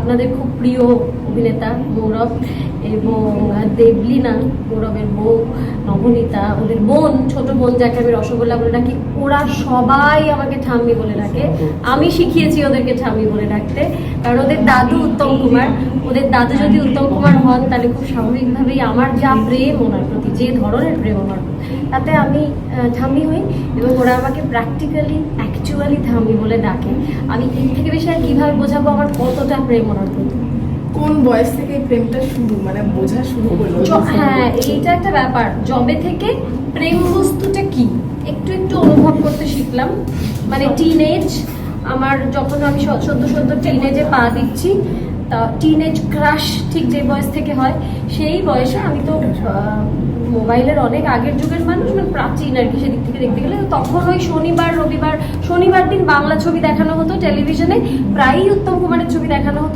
আপনাদের খুব প্রিয় অভিনেতা গৌরব এবং দেবলীনা, গৌরবের বউ নবনীতা, ওদের বোন, ছোট বোন যাকে আমি রসগোল্লা বলে ডাকি, ওরা সবাই আমাকে ঠাম্মি বলে ডাকে। আমি শিখিয়েছি ওদেরকে ঠাম্মি বলে ডাকতে, কারণ ওদের দাদু উত্তম কুমার, ওদের দাদু যদি উত্তম কুমার হন তাহলে খুব স্বাভাবিকভাবেই আমার যা প্রেম ওনার প্রতি, যে ধরনের প্রেম আমার প্রতি, তাতে আমি ঠাম্মি হই এবং ওরা আমাকে প্র্যাকটিক্যালি অ্যাকচুয়ালি ঠাম্মি বলে ডাকে। আমি এর থেকে বেশি আর কীভাবে বোঝাবো আমার কতটা প্রেম ওনার প্রতি। কোন বয়স থেকে এই প্রেমটা শুরু, মানে বোঝা শুরু করলো? হ্যাঁ, এইটা একটা ব্যাপার, জবে থেকে প্রেম বস্তুটা কি একটু একটু অনুভব করতে শিখলাম। মানে টিনেজ, আমার যখন আমি সদ্য টিনেজে পা দিচ্ছি, তা টিনেজ ক্রাশ ঠিক যে বয়স থেকে হয়, সেই বয়সে আমি তো মোবাইলের অনেক আগের যুগের মানুষ, মানে প্রাচীন আর কি সেদিক থেকে দেখতে গেলে। তখন ওই শনিবার দিন বাংলা ছবি দেখানো হতো টেলিভিশনে, প্রায়ই উত্তম কুমারের ছবি দেখানো হতো।